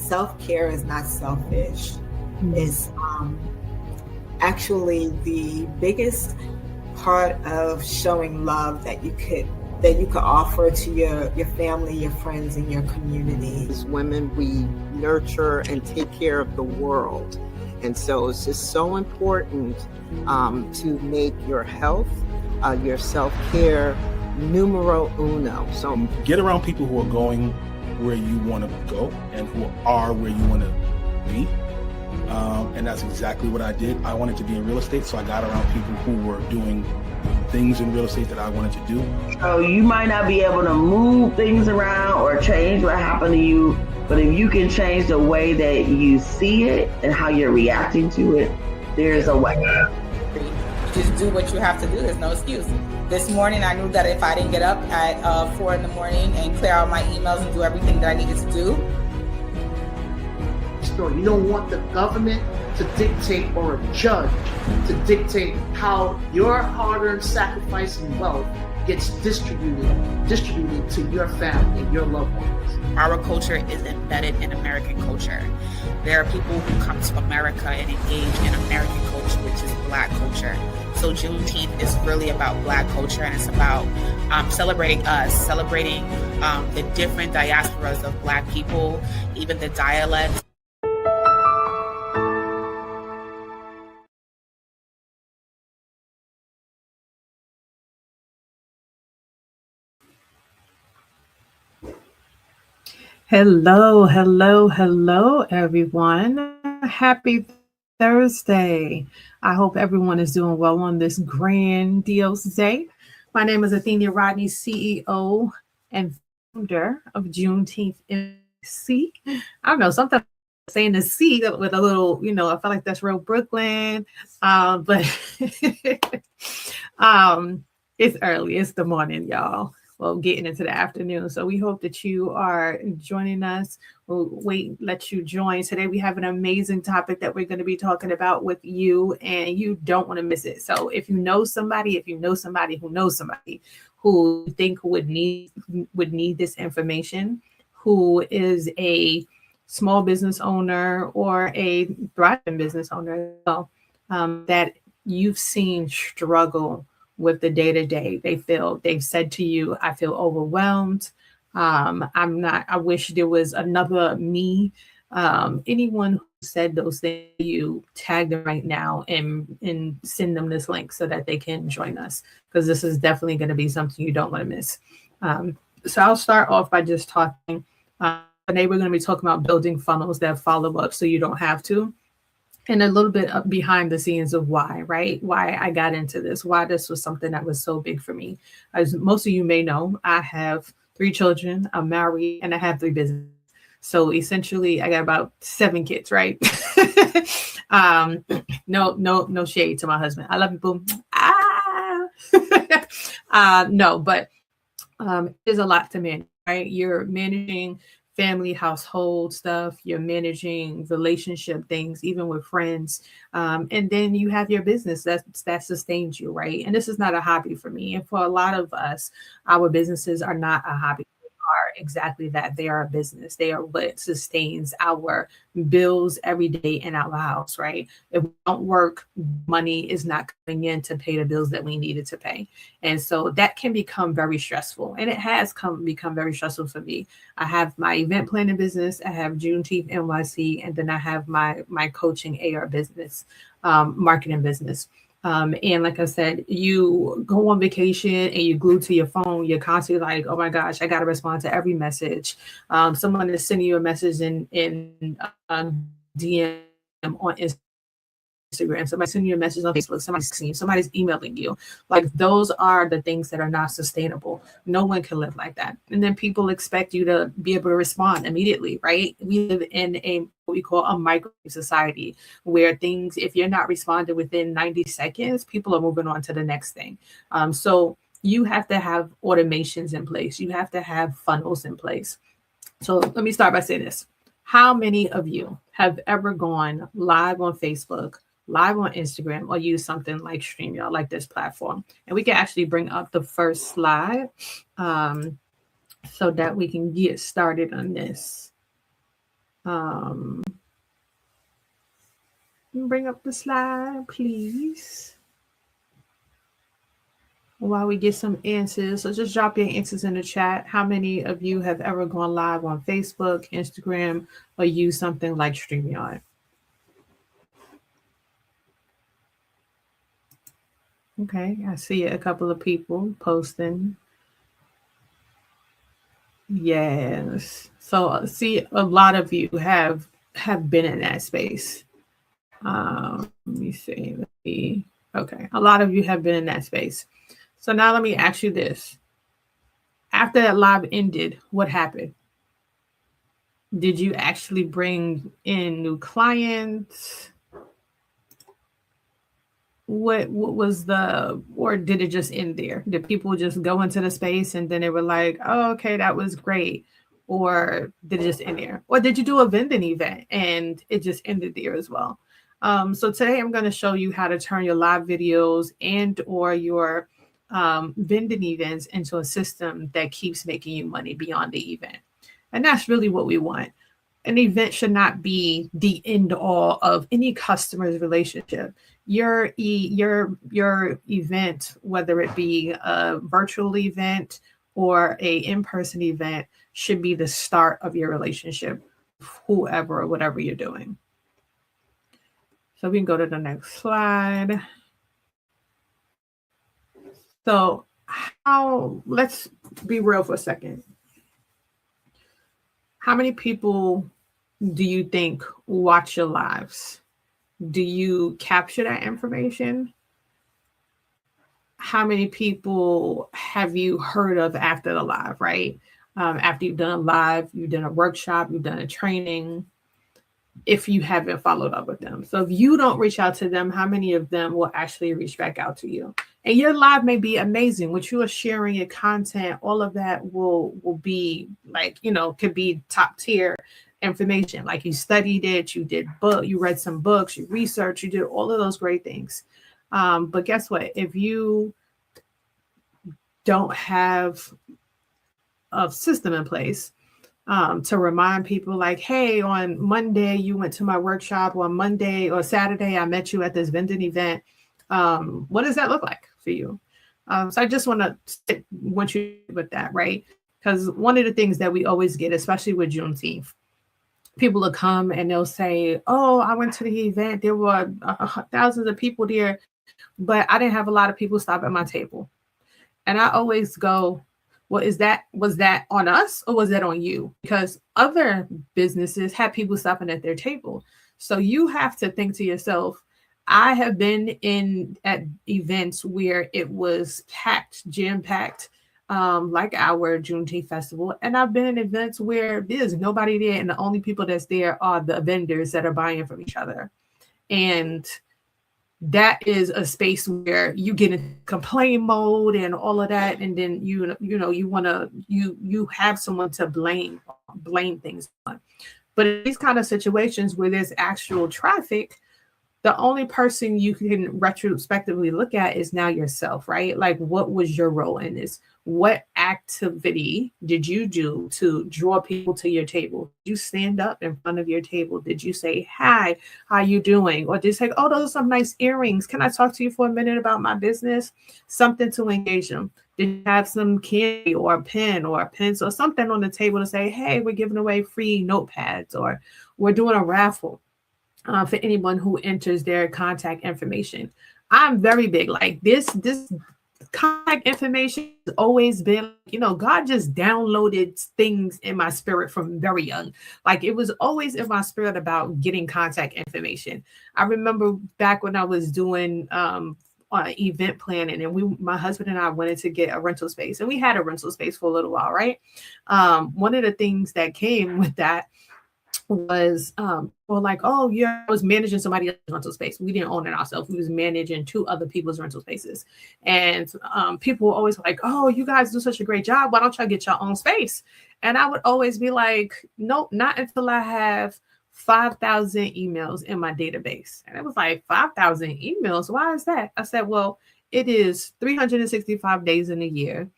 self-care is not selfish. It's actually the biggest part of showing love that you could offer to your family, your friends, and your community. As women, we nurture and take care of the world. And so it's just so important to make your health, your self-care numero uno. So get around people who are going where you want to go and who are where you want to be. And that's exactly what I did. I wanted to be in real estate, so I got around people who were doing things in real estate that I wanted to do. So you might not be able to move things around or change what happened to you, but if you can change the way that you see it and how you're reacting to it, there's a way. You just do what you have to do. There's no excuse. This morning, I knew that if I didn't get up at 4 in the morning and clear out my emails and do everything that I needed to do. You don't want the government to dictate or a judge to dictate how your hard-earned sacrifice and wealth gets distributed to your family and your loved ones. Our culture is embedded in American culture. There are people who come to America and engage in American culture, which is Black culture. So Juneteenth is really about Black culture, and it's about celebrating us, celebrating the different diasporas of Black people, even the dialects. Hello, everyone. Happy Thursday. I hope everyone is doing well on this grandiose day. My name is ATHENIA RODNEY, CEO and founder of Juneteenth MC. I don't know, sometimes saying the C with a little, I feel like that's real Brooklyn. But it's early. It's the morning, y'all. Well, getting into the afternoon. So we hope that you are joining us. We'll let you join. Today we have an amazing topic that we're going to be talking about with you, and you don't want to miss it. So if you know somebody who knows somebody who you think would need this information, who is a small business owner or a thriving business owner, that you've seen struggle with the day-to-day, they've said to you, I feel overwhelmed. I wish there was another me. Anyone who said those things, you tag them right now and send them this link so that they can join us, because this is definitely going to be something you don't want to miss. So I'll start off by just talking. Today we're going to be talking about building funnels that follow up so you don't have to. And a little bit behind the scenes of why I got into this, why this was something that was so big for me. As most of you may know, I have 3 children, I'm married, and I have 3 businesses. So essentially I got about 7 kids, right? No shade to my husband. I love you, boom. No, but there's a lot to manage, right? You're managing family, household stuff, you're managing relationship things, even with friends. And then you have your business that sustains you, right? And this is not a hobby for me. And for a lot of us, our businesses are not a hobby. They are exactly that. They are a business. They are what sustains our bills every day in our house, right? If we don't work, money is not coming in to pay the bills that we needed to pay. And so that can become very stressful. And it has become very stressful for me. I have my event planning business, I have Juneteenth NYC, and then I have my coaching AR business, marketing business. And like I said, you go on vacation and you glued to your phone, you're constantly like, oh my gosh, I got to respond to every message. Someone is sending you a message in DM on Instagram, somebody's sending you a message on Facebook, somebody's emailing you. Like, those are the things that are not sustainable. No one can live like that. And then people expect you to be able to respond immediately, right? We live in what we call a micro society, where things, if you're not responding within 90 seconds, people are moving on to the next thing. So you have to have automations in place. You have to have funnels in place. So let me start by saying this. How many of you have ever gone live on Facebook, live on Instagram, or use something like StreamYard, like this platform? And we can actually bring up the first slide so that we can get started on this. Bring up the slide, please. While we get some answers, so just drop your answers in the chat. How many of you have ever gone live on Facebook, Instagram, or used something like StreamYard? Okay, I see a couple of people posting. Yes. So see, a lot of you have been in that space. Let me see. Okay, a lot of you have been in that space. So now let me ask you this. After that live ended, what happened? Did you actually bring in new clients? What was the, or did it just end there? Did people just go into the space and then they were like, oh, okay, that was great? Or did it just end there? Or did you do a vending event and it just ended there as well? So today I'm going to show you how to turn your live videos and or your vending events into a system that keeps making you money beyond the event. And that's really what we want. An event should not be the end all of any customer's relationship. Your event, whether it be a virtual event or a in-person event, should be the start of your relationship, whoever or whatever you're doing. So we can go to the next slide. So let's be real for a second. How many people do you think watch your lives? Do you capture that information? How many people have you heard of after the live, right? After you've done a live, you've done a workshop, you've done a training, if you haven't followed up with them. So if you don't reach out to them, how many of them will actually reach back out to you? And your live may be amazing. What you are sharing, your content, all of that will be like, could be top tier information. Like you studied it, you read some books, you researched, you did all of those great things. But guess what? If you don't have a system in place to remind people like, hey, on Monday, you went to my workshop, or on Monday or Saturday, I met you at this vending event. What does that look like for you? So I just want you with that, right? Because one of the things that we always get, especially with Juneteenth, people will come and they'll say, oh, I went to the event. There were thousands of people there, but I didn't have a lot of people stop at my table. And I always go, well, was that on us or was that on you? Because other businesses have people stopping at their table. So you have to think to yourself, I have been at events where it was packed, jam-packed, like our Juneteenth festival. And I've been in events where there's nobody there and the only people that's there are the vendors that are buying from each other. And that is a space where you get in complain mode and all of that. And then, you have someone to blame things on. But in these kind of situations where there's actual traffic, the only person you can retrospectively look at is now yourself, right? Like, what was your role in this? What activity did you do to draw people to your table? Did you stand up in front of your table? Did you say, hi, how you doing? Or did you say, oh, those are some nice earrings. Can I talk to you for a minute about my business? Something to engage them. Did you have some candy or a pen or a pencil or something on the table to say, hey, we're giving away free notepads or we're doing a raffle? For anyone who enters their contact information. I'm very big, like this contact information has always been, God just downloaded things in my spirit from very young. Like it was always in my spirit about getting contact information. I remember back when I was doing event planning and my husband and I wanted to get a rental space, and we had a rental space for a little while, right? One of the things that came with that was like, oh yeah, I was managing somebody else's rental space. We didn't own it ourselves. We was managing 2 other people's rental spaces. And people were always like, oh, you guys do such a great job. Why don't y'all get your own space? And I would always be like, nope, not until I have 5,000 emails in my database. And it was like, 5,000 emails? Why is that? I said, well, it is 365 days in a year.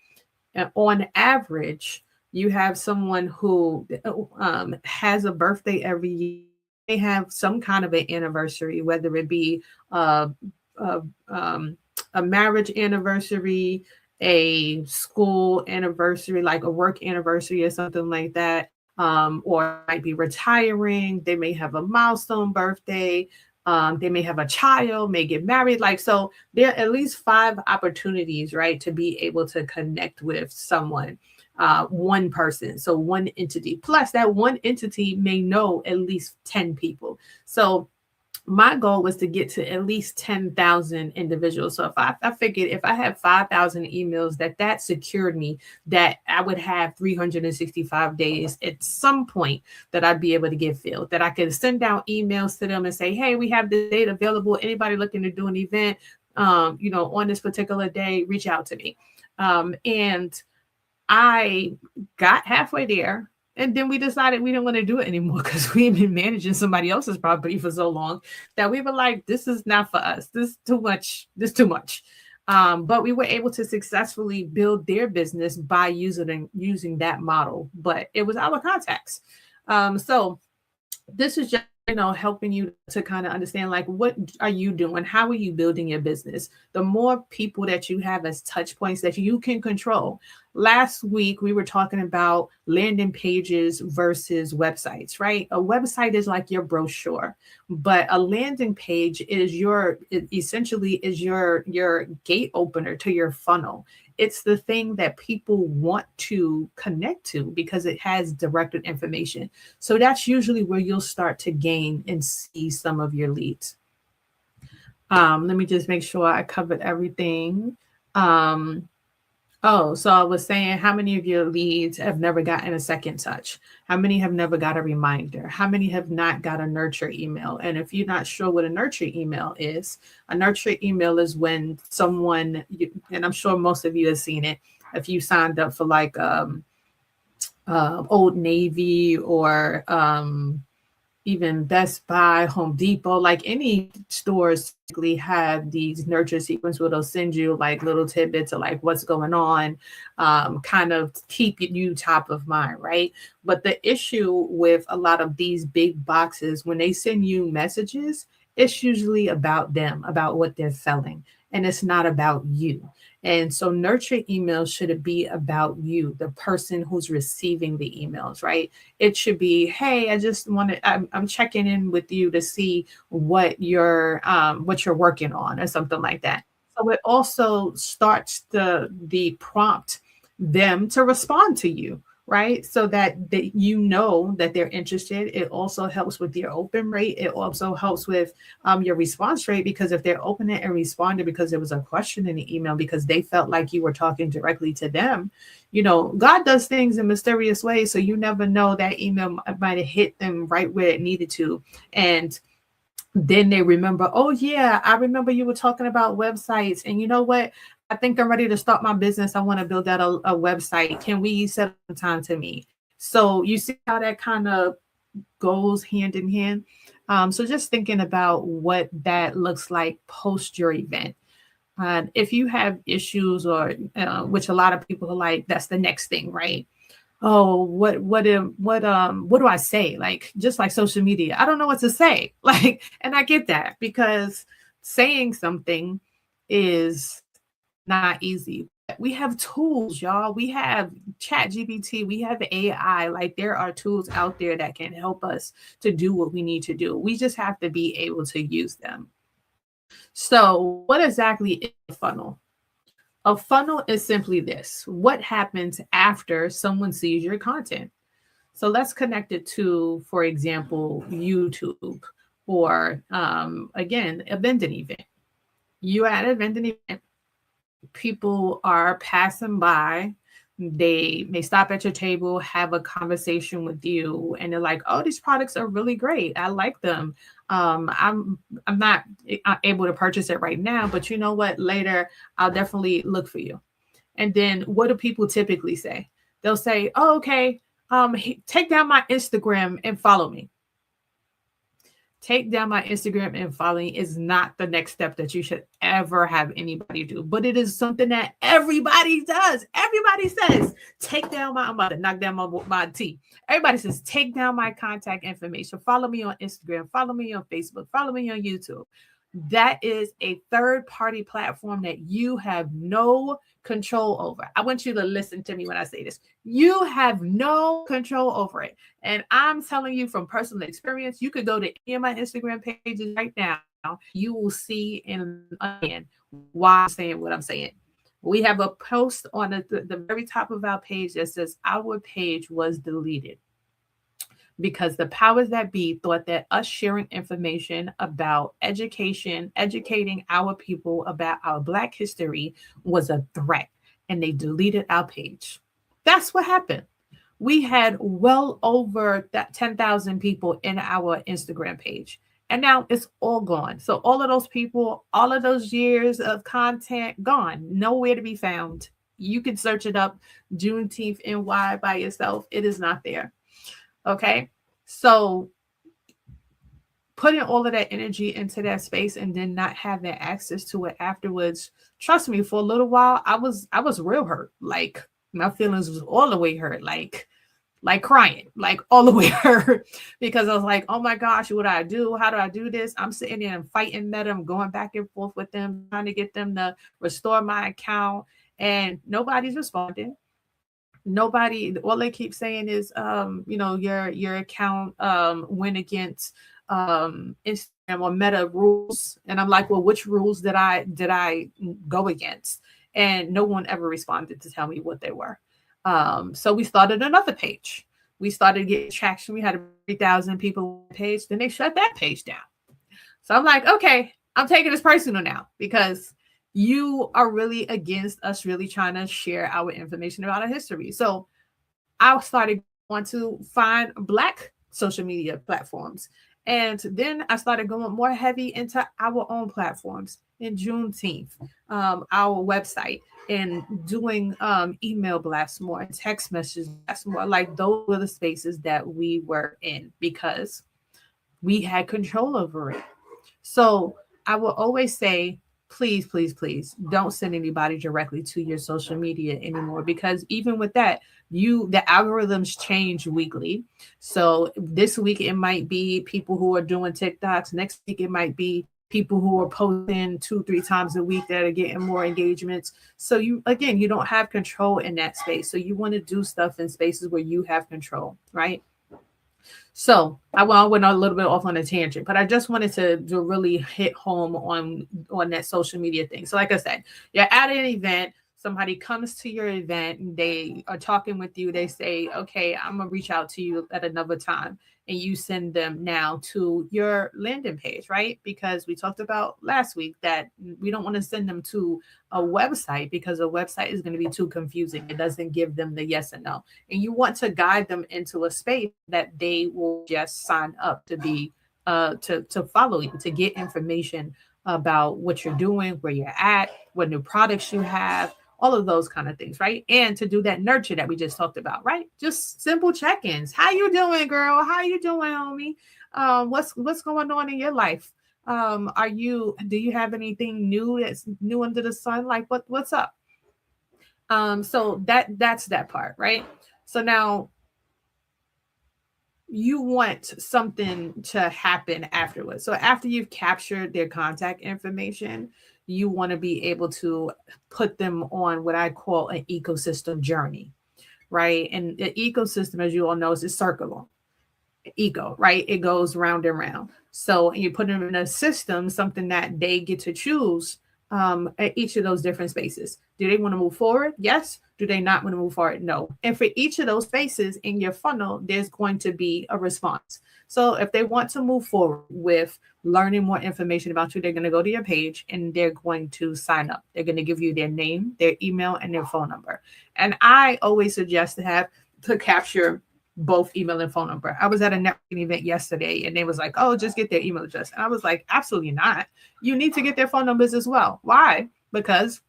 And on average, You have someone who has a birthday every year. They have some kind of an anniversary, whether it be a, a marriage anniversary, a school anniversary, like a work anniversary or something like that. Or might be retiring. They may have a milestone birthday. They may have a child, may get married. Like, so there are at least 5 opportunities, right, to be able to connect with someone, one person. So one entity. Plus, that one entity may know at least 10 people. So my goal was to get to at least 10,000 individuals. So if I figured if I had 5,000 emails, that secured me, that I would have 365 days at some point that I'd be able to get filled, that I could send out emails to them and say, hey, we have this date available. Anybody looking to do an event, on this particular day, reach out to me. And I got halfway there. And then we decided we didn't want to do it anymore because we had been managing somebody else's property for so long that we were like, this is not for us. This is too much. This is too much. But we were able to successfully build their business by using that model. But it was our contacts. So this is just, helping you to kind of understand, like, what are you doing? How are you building your business? The more people that you have as touch points that you can control. Last week, we were talking about landing pages versus websites, right? A website is like your brochure, but a landing page is essentially your gate opener to your funnel. It's the thing that people want to connect to because it has directed information. So that's usually where you'll start to gain and see some of your leads. Let me just make sure I covered everything. So I was saying, how many of your leads have never gotten a second touch? How many have never got a reminder? How many have not got a nurture email? And if you're not sure what a nurture email is when someone, and I'm sure most of you have seen it, if you signed up for like Old Navy or even Best Buy, Home Depot, like any stores typically have these nurture sequence where they'll send you like little tidbits of like what's going on, kind of keep you top of mind, right? But the issue with a lot of these big boxes, when they send you messages, it's usually about them, about what they're selling, and it's not about you. And so nurture emails should be about you, the person who's receiving the emails, right? It should be, hey, I'm checking in with you to see what you're working on or something like that. So it also starts the prompt them to respond to you, right? So that that they're interested. It also helps with your open rate. It also helps with your response rate, because if they're opening and responding because there was a question in the email, because they felt like you were talking directly to them, God does things in mysterious ways. So you never know, that email might have hit them right where it needed to. And then they remember, oh yeah, I remember you were talking about websites. And you know what? I think I'm ready to start my business. I want to build out a website. Can we set up time to meet? So you see how that kind of goes hand in hand. So just thinking about what that looks like post your event. If you have issues, or which a lot of people are like, that's the next thing, right? Oh, what do I say? Like, just like social media, I don't know what to say. Like, and I get that, because saying something is not easy. We have tools, y'all. We have ChatGPT, we have AI. Like, there are tools out there that can help us to do what we need to do. We just have to be able to use them. So what exactly is a funnel? A funnel is simply this: what happens after someone sees your content? So let's connect it to, for example, YouTube, or again, a vending event. You at a vending event, people are passing by, they may stop at your table, have a conversation with you, and they're like, oh, these products are really great, I like them. I'm not able to purchase it right now, but you know what, later I'll definitely look for you. And then what do people typically say? They'll say, oh, okay, take down my Instagram and follow me. take down my Instagram and following is not the next step that you should ever have anybody do, but it is something that everybody does. Everybody says, take down my mother, knock down my T. Everybody says, take down my contact information. Follow me on Instagram, follow me on Facebook, follow me on YouTube. That is a third-party platform that you have no control over. I want you to listen to me when I say this. You have no control over it. And I'm telling you from personal experience, you could go to any of my Instagram pages right now. You will see and understand why I'm saying what I'm saying. We have a post on the very top of our page that says our page was deleted, because the powers that be thought that us sharing information about educating our people about our Black history was a threat, and they deleted our page. That's what happened. We had well over 10,000 people in our Instagram page, and now it's all gone. So all of those people, all of those years of content gone, nowhere to be found. You can search it up, Juneteenth NY by yourself. It is not there. Okay, so putting all of that energy into that space and then not having access to it afterwards, trust me, for a little while, I was real hurt. Like my feelings was all the way hurt, like crying, like all the way hurt, because I was like, oh my gosh, what do I do? How do I do this? I'm sitting there and fighting med them, going back and forth with them, trying to get them to restore my account, and nobody's responding. Nobody, all they keep saying is your account went against Instagram or Meta rules, and I'm like, well, which rules did I go against? And no one ever responded to tell me what they were. So we started another page. We started getting traction. We had 3,000 people on the page. Then they shut that page down. So I'm like, okay, I'm taking this personal now, because you are really against us really trying to share our information about our history. So I started want to find Black social media platforms. And then I started going more heavy into our own platforms in Juneteenth, our website, and doing email blasts more, text messages blasts more. Like those were the spaces that we were in because we had control over it. So I will always say, please, please, please don't send anybody directly to your social media anymore, because even with that, the algorithms change weekly. So this week it might be people who are doing TikToks. Next week it might be people who are posting 2-3 times a week that are getting more engagements. So you don't have control in that space. So you want to do stuff in spaces where you have control, right? So I went a little bit off on a tangent, but I just wanted to really hit home on that social media thing. So like I said, you're at an event, somebody comes to your event, they are talking with you, they say, okay, I'm gonna reach out to you at another time, and you send them now to your landing page, right? Because we talked about last week that we don't want to send them to a website, because a website is going to be too confusing. It doesn't give them the yes and no. And you want to guide them into a space that they will just sign up to be to follow you, to get information about what you're doing, where you're at, what new products you have, all of those kind of things, right? And to do that nurture that we just talked about, right? Just simple check-ins. How you doing, girl? How you doing, homie? What's going on in your life? Do you have anything new that's new under the sun? Like what's up? So that's that part, right? So now you want something to happen afterwards. So after you've captured their contact information, you want to be able to put them on what I call an ecosystem journey, right? And the ecosystem, as you all know, is circular. Eco, right? It goes round and round. So you put them in a system, something that they get to choose at each of those different spaces. Do they want to move forward? Yes. Do they not want to move forward? No. And for each of those spaces in your funnel, there's going to be a response. So if they want to move forward with learning more information about you, they're going to go to your page and they're going to sign up. They're going to give you their name, their email, and their phone number. And I always suggest to capture both email and phone number. I was at a networking event yesterday and they was like, oh, just get their email address. And I was like, absolutely not. You need to get their phone numbers as well. Why? Because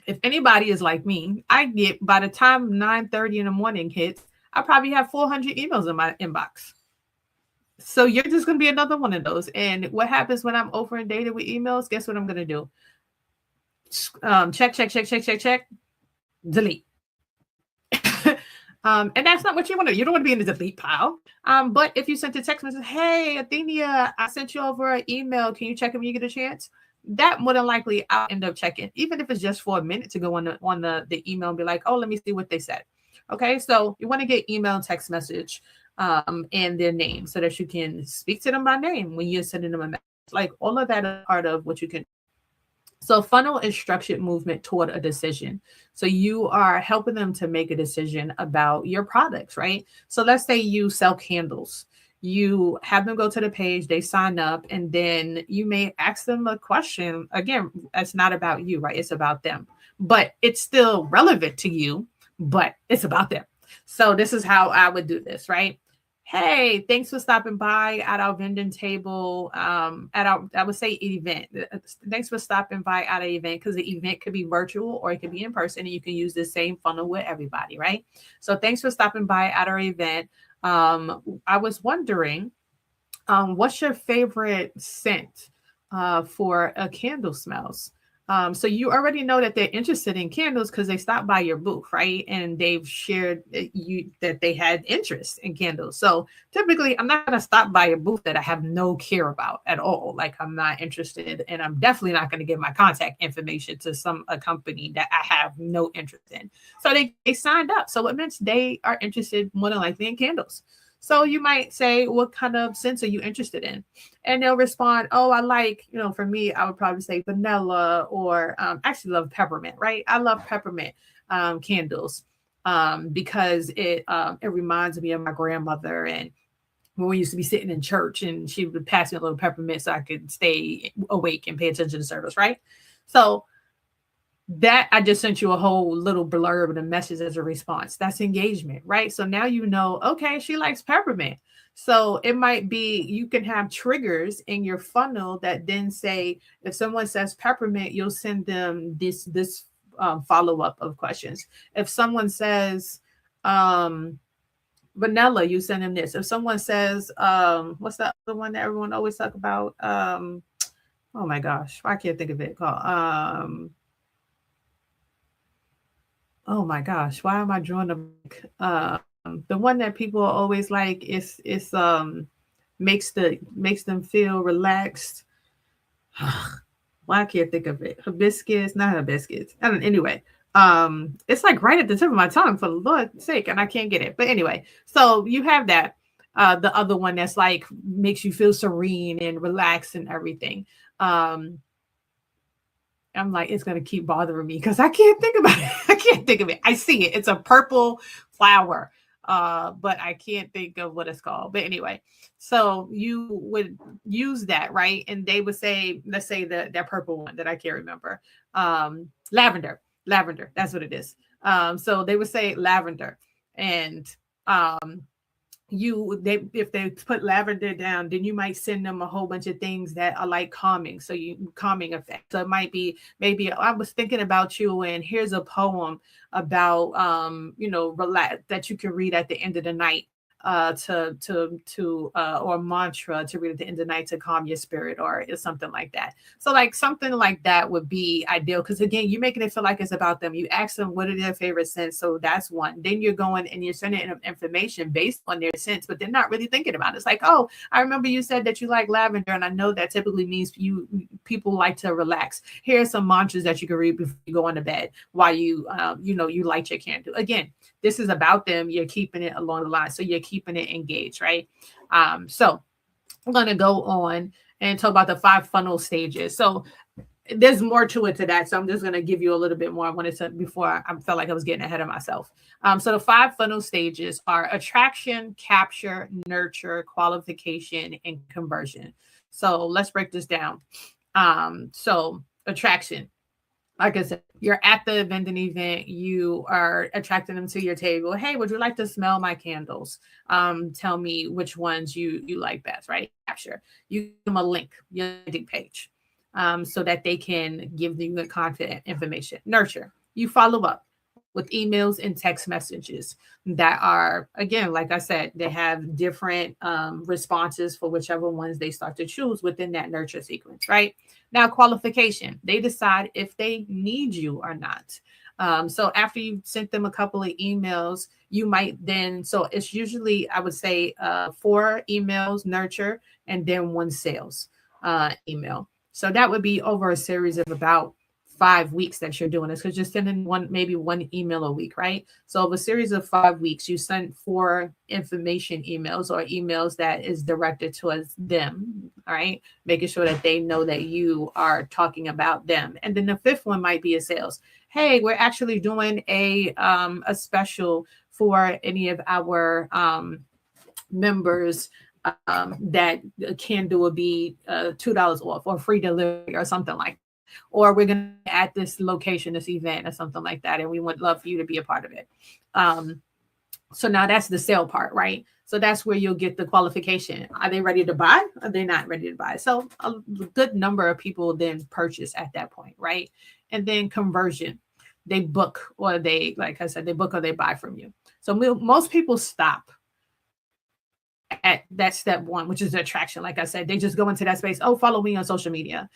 if anybody is like me, I get, by the time 9:30 in the morning hits, I probably have 400 emails in my inbox. So you're just going to be another one of those. And what happens when I'm over and dated with emails? Guess what I'm going to do? Check, delete. And that's not what you want to do. You don't want to be in the delete pile. But if you sent a text message, hey, Athenia, I sent you over an email. Can you check it when you get a chance? That more than likely I'll end up checking, even if it's just for a minute to go on the email and be like, oh, let me see what they said. Okay, so you want to get email and text message and their name so that you can speak to them by name when you're sending them a message. Like all of that is part of what you can. So funnel is structured movement toward a decision. So you are helping them to make a decision about your products, right? So let's say you sell candles. You have them go to the page, they sign up, and then you may ask them a question. Again, it's not about you, right? It's about them, but it's still relevant to you, but it's about them. So this is how I would do this, right? Hey, thanks for stopping by at our vending table. I would say event. Thanks for stopping by at an event, because the event could be virtual or it could be in person, and you can use the same funnel with everybody, right? So thanks for stopping by at our event. I was wondering, what's your favorite scent for a candle smells? So you already know that they're interested in candles because they stopped by your booth, right? And they've shared that they had interest in candles. So typically, I'm not going to stop by a booth that I have no care about at all. Like I'm not interested, and I'm definitely not going to give my contact information to a company that I have no interest in. So they signed up. So it means they are interested more than likely in candles. So you might say, what kind of scents are you interested in? And they'll respond, oh, I like, for me, I would probably say vanilla, or actually love peppermint, right? I love peppermint candles because it reminds me of my grandmother, and when we used to be sitting in church and she would pass me a little peppermint so I could stay awake and pay attention to service, right? So that I just sent you a whole little blurb and a message as a response. That's engagement, right? So now you know, okay, she likes peppermint. So it might be, you can have triggers in your funnel that then say, if someone says peppermint, you'll send them this follow-up of questions. If someone says vanilla, you send them this. If someone says, what's the other one that everyone always talk about? Oh my gosh, I can't think of it. Called oh my gosh, why am I drawing the one that people always like is makes them feel relaxed. Why I can't think of it. Hibiscus, not hibiscus. I don't anyway. It's like right at the tip of my tongue, for the Lord's sake, and I can't get it. But anyway, so you have that. The other one that's like makes you feel serene and relaxed and everything. I'm like, it's going to keep bothering me because I can't think about it. I can't think of it. I see it. It's a purple flower, but I can't think of what it's called. But anyway, so you would use that, right? And they would say, let's say that purple one that I can't remember. Lavender. That's what it is. So they would say lavender. And if they put lavender down, then you might send them a whole bunch of things that are like calming. So calming effect. So it might be, maybe I was thinking about you, and here's a poem about relax that you can read at the end of the night. Or a mantra to read at the end of the night to calm your spirit, or something like that. So like something like that would be ideal, because again, you're making it feel like it's about them. You ask them what are their favorite scents, so that's one. Then you're going and you're sending them information based on their scents, but they're not really thinking about it. It's like, oh, I remember you said that you like lavender, and I know that typically means people like to relax. Here are some mantras that you can read before you go on to bed while you light your candle. Again, this is about them. You're keeping it along the line, so you're keeping it engaged, right? So I'm going to go on and talk about the 5 funnel stages. So there's more to it to that. So I'm just going to give you a little bit more. I wanted to, before I felt like I was getting ahead of myself. So the 5 funnel stages are attraction, capture, nurture, qualification, and conversion. So let's break this down. So attraction. Like I said, you're at the vending event, you are attracting them to your table. Hey, would you like to smell my candles? Tell me which ones you like best, right? Capture. You give them a link, your landing page, so that they can give you the content information. Nurture. You follow up. with emails and text messages that are, again, like I said, they have different responses for whichever ones they start to choose within that nurture sequence, right? Now, qualification, they decide if they need you or not. So after you've sent them a couple of emails, you might then, so it's usually, I would say 4 emails, nurture, and then 1 sales email. So that would be over a series of about 5 weeks that you're doing this, because you're sending maybe one email a week, right? So over a series of 5 weeks, you send 4 information emails or emails that is directed towards them, all right? Making sure that they know that you are talking about them. And then the 5th one might be a sales. Hey, we're actually doing a special for any of our members that can do will be $2 off or free delivery or something like that. Or we're going to at this location, this event or something like that. And we would love for you to be a part of it. So now that's the sale part, right? So that's where you'll get the qualification. Are they ready to buy? Are they not ready to buy? So a good number of people then purchase at that point, right? And then conversion, they book, or they, like I said, they book or they buy from you. So most people stop at that step 1, which is the attraction. Like I said, they just go into that space. Oh, follow me on social media.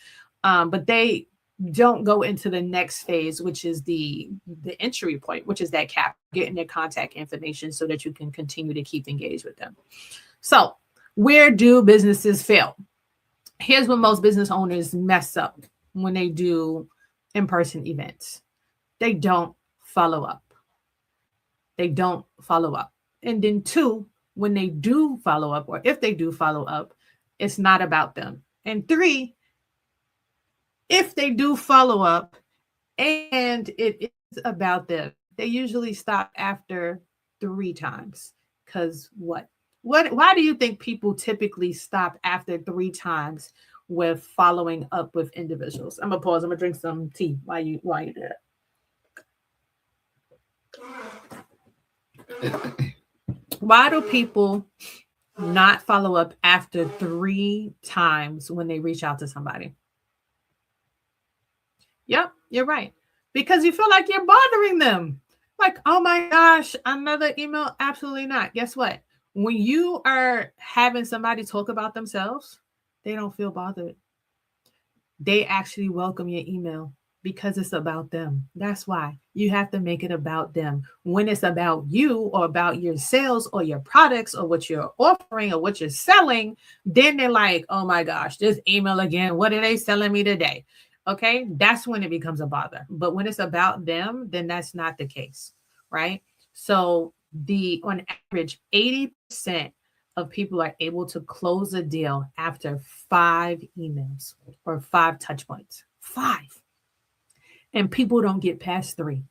But they don't go into the next phase, which is the entry point, which is that cap, getting their contact information so that you can continue to keep engaged with them. So where do businesses fail? Here's what most business owners mess up when they do in-person events. They don't follow up. They don't follow up. And then 2, when they do follow up, or if they do follow up, it's not about them. And 3, if they do follow up and it is about them, they usually stop after 3 times. Because why do you think people typically stop after 3 times with following up with individuals? I'm gonna pause. I'm gonna drink some tea while you do that. Why do people not follow up after 3 times when they reach out to somebody? Yep, you're right. Because you feel like you're bothering them. Like, oh my gosh, another email? Absolutely not. Guess what? When you are having somebody talk about themselves, they don't feel bothered. They actually welcome your email because it's about them. That's why you have to make it about them. When it's about you or about your sales or your products or what you're offering or what you're selling, then they're like, oh my gosh, this email again. What are they selling me today? Okay, that's when it becomes a bother. But when it's about them, then that's not the case, right? So on average, 80% of people are able to close a deal after 5 emails or 5 touch points. 5. And people don't get past 3.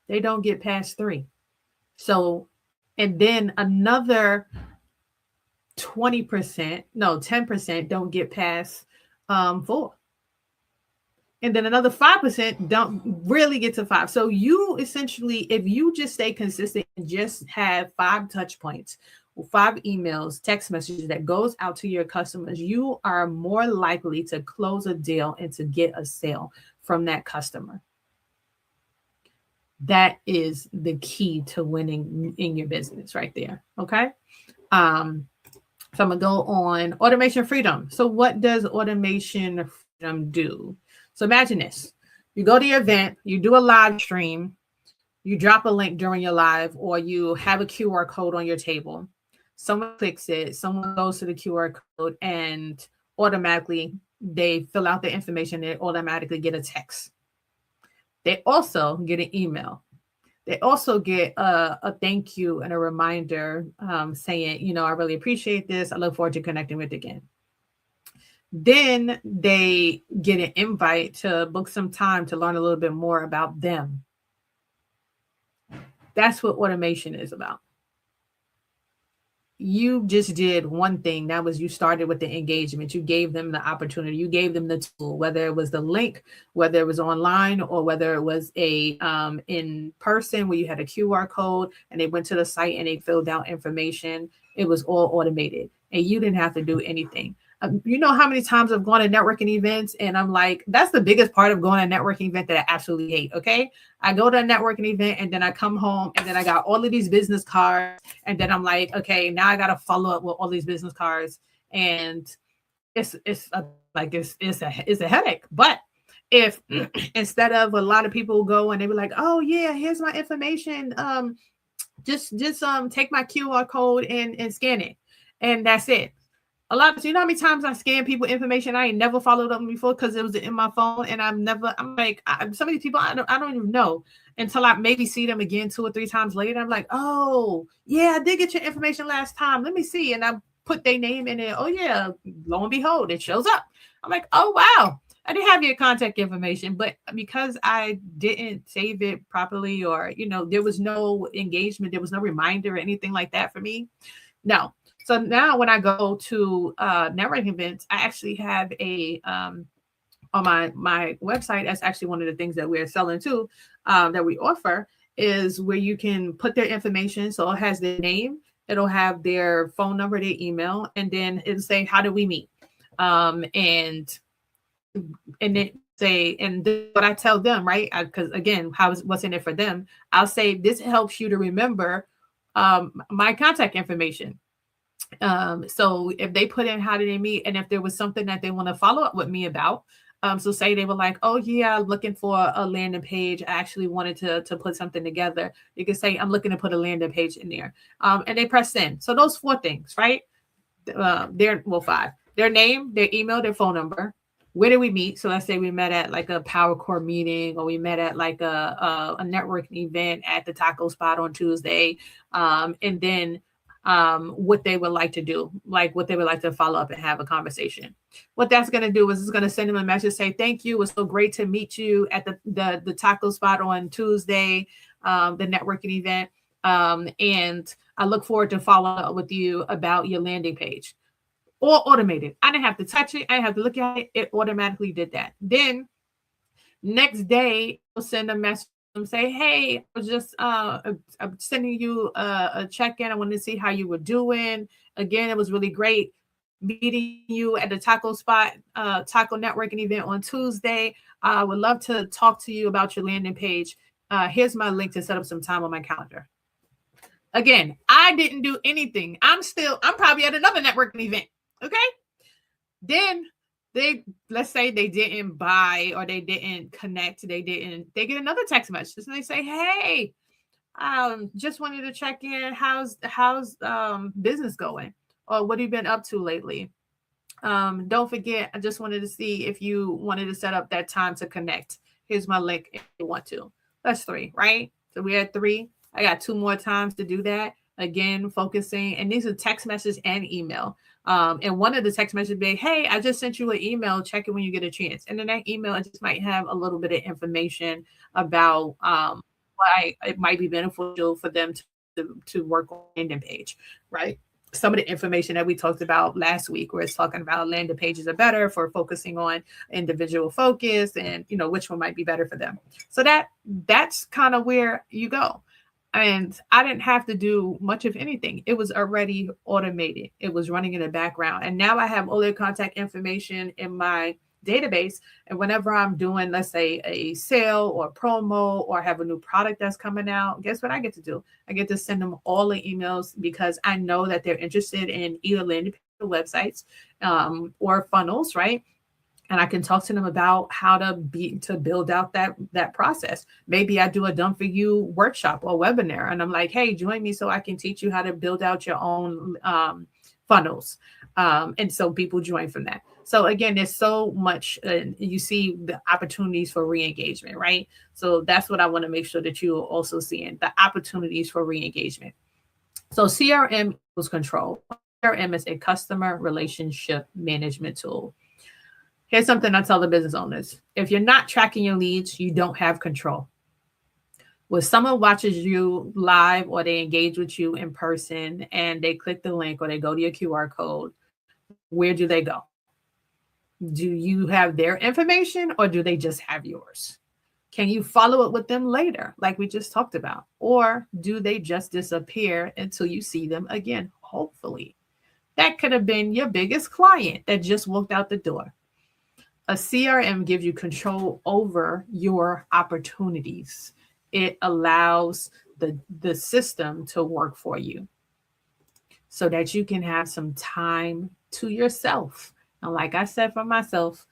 They don't get past 3. So, and then another 10% don't get past 4. And then another 5% don't really get to 5. So you essentially, if you just stay consistent and just have 5 touch points, 5 emails, text messages that goes out to your customers, you are more likely to close a deal and to get a sale from that customer. That is the key to winning in your business right there. Okay. So I'm gonna go on automation freedom. So what does automation freedom do? So imagine this. You go to your event, you do a live stream, you drop a link during your live, or you have a QR code on your table. Someone clicks it, someone goes to the QR code, and automatically they fill out the information, they automatically get a text. They also get an email. They also get a thank you and a reminder saying, I really appreciate this. I look forward to connecting with you again. Then they get an invite to book some time to learn a little bit more about them. That's what automation is about. You just did one thing. That was, you started with the engagement. You gave them the opportunity. You gave them the tool, whether it was the link, whether it was online, or whether it was a in person where you had a QR code and they went to the site and they filled out information. It was all automated and you didn't have to do anything. You know how many times I've gone to networking events and I'm like, that's the biggest part of going to a networking event that I absolutely hate. Okay. I go to a networking event and then I come home and then I got all of these business cards. And then I'm like, okay, now I got to follow up with all these business cards. And it's a headache. But if instead of a lot of people go and they be like, oh yeah, here's my information. Just take my QR code and scan it. And that's it. A lot of, you know how many times I scan people information I ain't never followed up before because it was in my phone, and I'm like, some of these people I don't even know until I maybe see them again 2 or 3 times later. I'm like, oh yeah, I did get your information last time. Let me see, and I put their name in it. Oh yeah, lo and behold, it shows up. I'm like, oh wow, I didn't have your contact information, but because I didn't save it properly, or there was no engagement, there was no reminder or anything like that for me. No. So now when I go to networking events, I actually have a on my website. That's actually one of the things that we're selling too, that we offer, is where you can put their information. So it has their name, it'll have their phone number, their email, and then it'll say, how do we meet? And then say, and what I tell them, right? Because again, what's in it for them? I'll say, this helps you to remember my contact information. So if they put in how did they meet, and if there was something that they want to follow up with me about, so say they were like, oh yeah, I'm looking for a landing page, I actually wanted to put something together, you can say, I'm looking to put a landing page in there, and they press send. So those 4 things, right? 5: their name, their email, their phone number. Where did we meet? So let's say we met at like a Power Core meeting, or we met at like a networking event at the taco spot on Tuesday, and then what they would like to do, like what they would like to follow up and have a conversation. What that's going to do is it's going to send them a message, say, thank you, it was so great to meet you at the taco spot on Tuesday, the networking event, and I look forward to following up with you about your landing page. Or automated. I didn't have to touch it, I didn't have to look at it, it automatically did that. Then next day I'll send a message and say, hey, I was just I'm sending you a check-in. I wanted to see how you were doing. Again, it was really great meeting you at the taco spot, taco networking event on Tuesday. I would love to talk to you about your landing page. Here's my link to set up some time on my calendar. Again, I didn't do anything. I'm probably at another networking event. Okay. Then let's say they didn't buy, or they didn't connect. They get another text message and they say, hey, just wanted to check in. How's business going? Or what have you been up to lately? Don't forget, I just wanted to see if you wanted to set up that time to connect. Here's my link if you want to. That's 3, right? So we had 3. I got 2 more times to do that. Again, focusing, and these are text messages and email. And one of the text messages be, hey, I just sent you an email, check it when you get a chance. And then that email, it just might have a little bit of information about why it might be beneficial for them to work on a landing page, right? Some of the information that we talked about last week, where it's talking about landing pages are better for focusing on individual focus, and which one might be better for them. So that's kind of where you go. And I didn't have to do much of anything. It was already automated. It was running in the background. And now I have all their contact information in my database. And whenever I'm doing, let's say, a sale or promo, or have a new product that's coming out, guess what I get to do? I get to send them all the emails, because I know that they're interested in either landing websites or funnels, right? And I can talk to them about how to build out that process. Maybe I do a done for you workshop or webinar, and I'm like, hey, join me so I can teach you how to build out your own funnels. And so people join from that. So again, there's so much, you see the opportunities for re-engagement, right? So that's what I want to make sure that you're also seeing, the opportunities for re-engagement. So CRM equals control. CRM is a customer relationship management tool. Here's something I tell the business owners. If you're not tracking your leads, you don't have control. When someone watches you live, or they engage with you in person, and they click the link, or they go to your QR code, where do they go? Do you have their information, or do they just have yours? Can you follow up with them later, like we just talked about? Or do they just disappear until you see them again? Hopefully. That could have been your biggest client that just walked out the door. A CRM gives you control over your opportunities. It allows the system to work for you so that you can have some time to yourself. And like I said, for myself,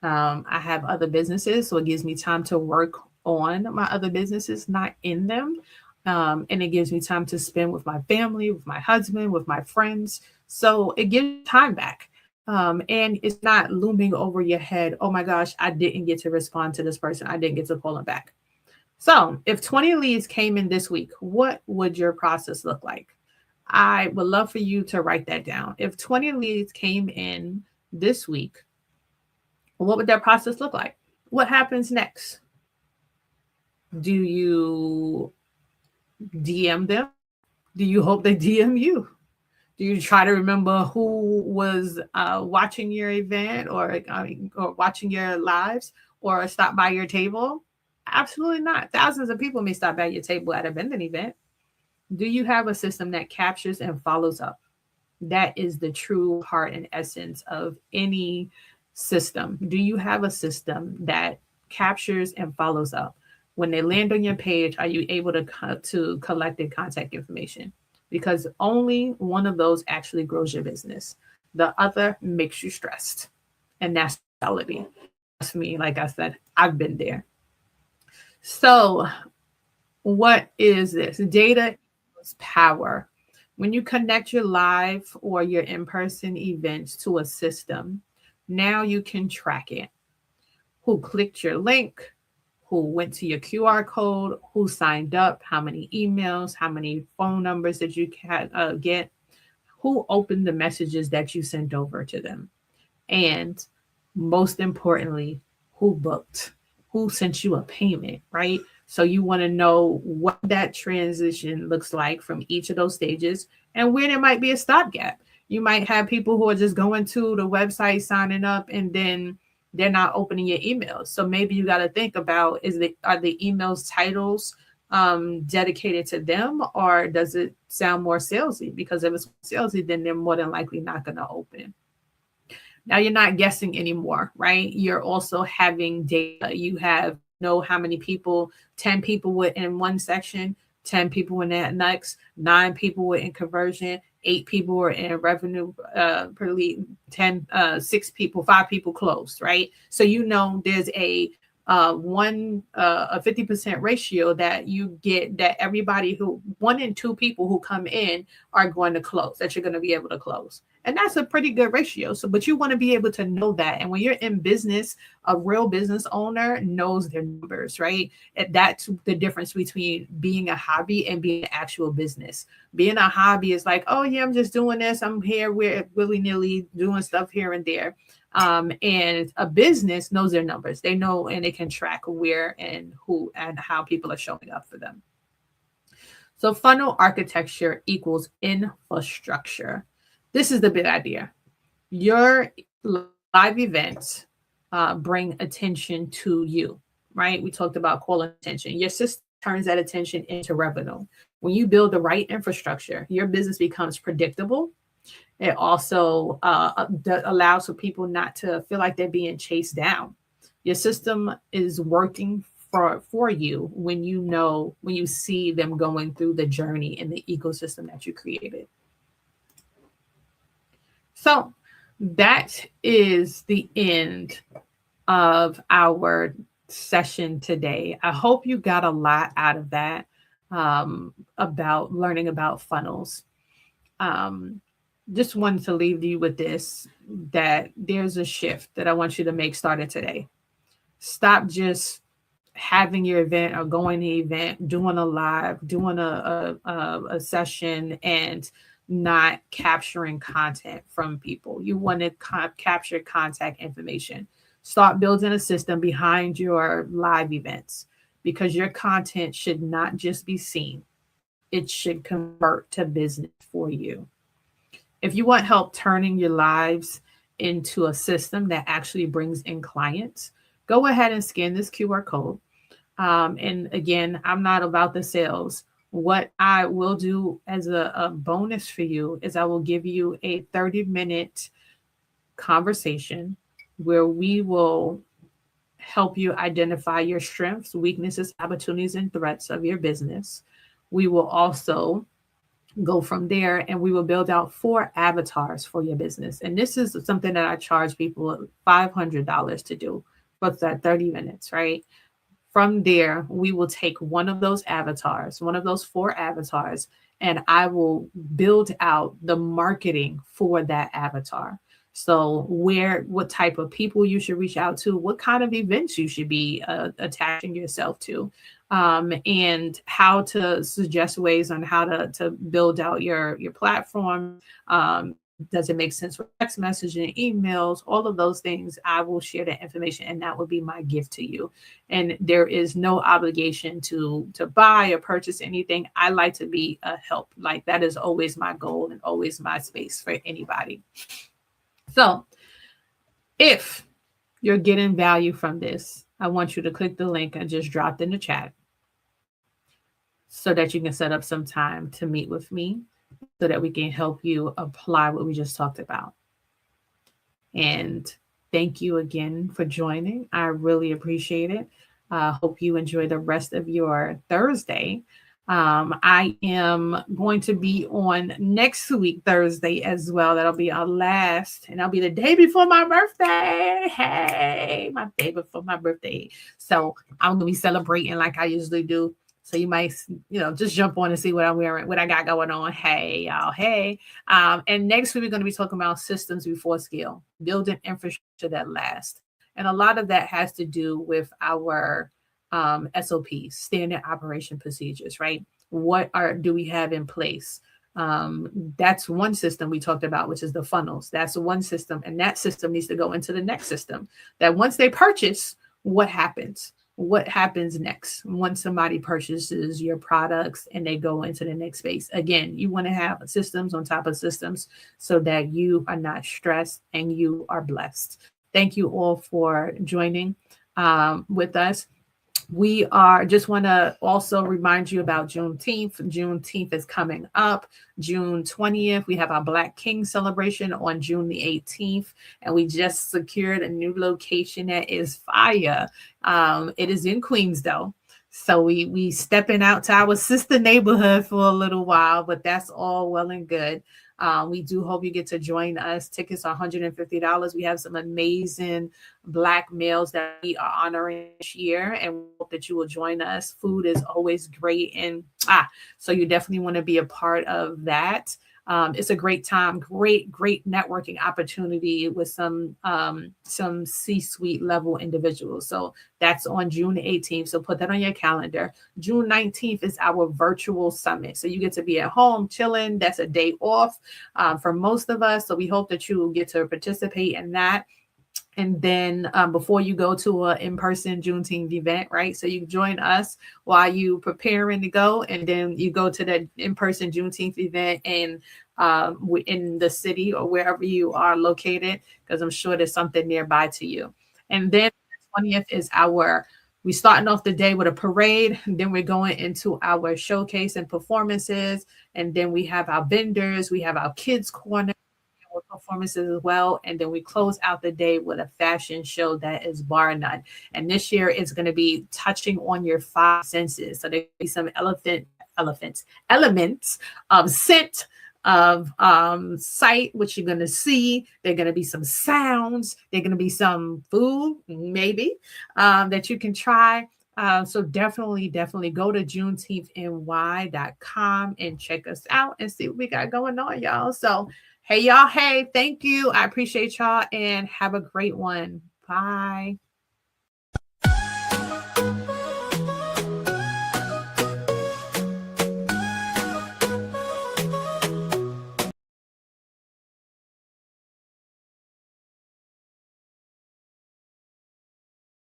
I have other businesses, so it gives me time to work on my other businesses, not in them. And it gives me time to spend with my family, with my husband, with my friends. So it gives time back. And it's not looming over your head. Oh my gosh, I didn't get to respond to this person. I didn't get to call them back. So if 20 leads came in this week, what would your process look like? I would love for you to write that down. If 20 leads came in this week, what would that process look like? What happens next? Do you DM them? Do you hope they DM you? Do you try to remember who was watching your event or watching your lives or stop by your table? Absolutely not. Thousands of people may stop by your table at a vending event. Do you have a system that captures and follows up? That is the true heart and essence of any system. Do you have a system that captures and follows up? When they land on your page, are you able to collect their contact information? Because only one of those actually grows your business. The other makes you stressed. And that's reality. That's me. Like I said, I've been there. So what is this? Data is power. When you connect your live or your in-person events to a system, now you can track it. Who clicked your link? Who went to your QR code? Who signed up? How many emails? How many phone numbers did you get? Who opened the messages that you sent over to them? And most importantly, who booked? Who sent you a payment, right? So you want to know what that transition looks like from each of those stages and where there might be a stopgap. You might have people who are just going to the website, signing up, and then they're not opening your emails. So maybe you got to think about, are the emails titles dedicated to them, or does it sound more salesy? Because if it's salesy, then they're more than likely not going to open. Now you're not guessing anymore, right? You're also having data. You know how many people, 10 people were in one section, 10 people were in that next, 9 people were in conversion, 8 people were in revenue per lead, 6 people, 5 people closed, right? So you know there's a 50% ratio that you get, that everybody 1 in 2 people who come in are going to close, that you're going to be able to close. And that's a pretty good ratio. So, but you want to be able to know that. And when you're in business, a real business owner knows their numbers, right? And that's the difference between being a hobby and being an actual business. Being a hobby is like, oh yeah, I'm just doing this. I'm here, we're willy-nilly doing stuff here and there. And a business knows their numbers. They know, and they can track where and who and how people are showing up for them. So funnel architecture equals infrastructure. This is the big idea. Your live events bring attention to you, right? We talked about calling attention. Your system turns that attention into revenue. When you build the right infrastructure, your business becomes predictable. It also allows for people not to feel like they're being chased down. Your system is working for you when you see them going through the journey in the ecosystem that you created. So that is the end of our session today. I hope you got a lot out of that about learning about funnels. Just wanted to leave you with this, that there's a shift that I want you to make starting today. Stop just having your event or going to the event, doing a live, doing a session, and not capturing content from people. You want to capture contact information. Start building a system behind your live events, because your content should not just be seen. It should convert to business for you. If you want help turning your lives into a system that actually brings in clients, go ahead and scan this QR code. And again, I'm not about the sales. what I will do as a bonus for you is I will give you a 30-minute conversation where we will help you identify your strengths, weaknesses, opportunities, and threats of your business. We will also go from there and we will build out 4 avatars for your business. And this is something that I charge people $500 to do for that 30 minutes, right? From there, we will take one of those avatars, one of those 4 avatars, and I will build out the marketing for that avatar. So what type of people you should reach out to, what kind of events you should be attaching yourself to, and how to suggest ways on how to build out your platform. Does it make sense for text messaging, emails, all of those things? I will share that information, and that would be my gift to you. And there is no obligation to buy or purchase anything. I like to be a help. Like that is always my goal and always my space for anybody. So if you're getting value from this, I want you to click the link I just dropped in the chat so that you can set up some time to meet with me so that we can help you apply what we just talked about. And thank you again for joining. I really appreciate it. Hope you enjoy the rest of your Thursday. I am going to be on next week, Thursday as well. That'll be our last, and that'll be the day before my birthday. Hey, my day before my birthday. So I'm going to be celebrating like I usually do. So you might, just jump on and see what I'm wearing, what I got going on. Hey, y'all. Hey. And next week, we're going to be talking about systems before scale, building infrastructure that lasts. And a lot of that has to do with our SOPs, standard operation procedures, right? What do we have in place? That's one system we talked about, which is the funnels. That's one system. And that system needs to go into the next system. That once they purchase, what happens? What happens next once somebody purchases your products and they go into the next space? Again, you want to have systems on top of systems so that you are not stressed and you are blessed. Thank you all for joining with us. We just want to also remind you about Juneteenth. Juneteenth is coming up. June 20th, we have our Black King celebration on June the 18th, and we just secured a new location that is fire. It is in Queens, though. So we stepping out to our sister neighborhood for a little while, but that's all well and good. We do hope you get to join us. Tickets are $150. We have some amazing Black males that we are honoring this year, and we hope that you will join us. Food is always great, and so you definitely want to be a part of that. It's a great time, great networking opportunity with some C-suite level individuals. So that's on June 18th. So put that on your calendar. June 19th is our virtual summit. So you get to be at home chilling. That's a day off for most of us. So we hope that you will get to participate in that. And then before you go to an in-person Juneteenth event, right? So you join us while you preparing to go, and then you go to the in-person Juneteenth event and in the city or wherever you are located, because I'm sure there's something nearby to you. And then the 20th is we're starting off the day with a parade, and then we're going into our showcase and performances, and then we have our vendors, we have our kids corner performances as well, and then we close out the day with a fashion show that is bar none. And this year it's going to be touching on your 5 senses. So there'll be some elements of scent, of sight, which you're going to see. There are going to be some sounds. There are going to be some food, maybe, that you can try. So definitely go to JuneteenthNY.com and check us out and see what we got going on, y'all. So hey, y'all. Hey, thank you. I appreciate y'all, and have a great one. Bye.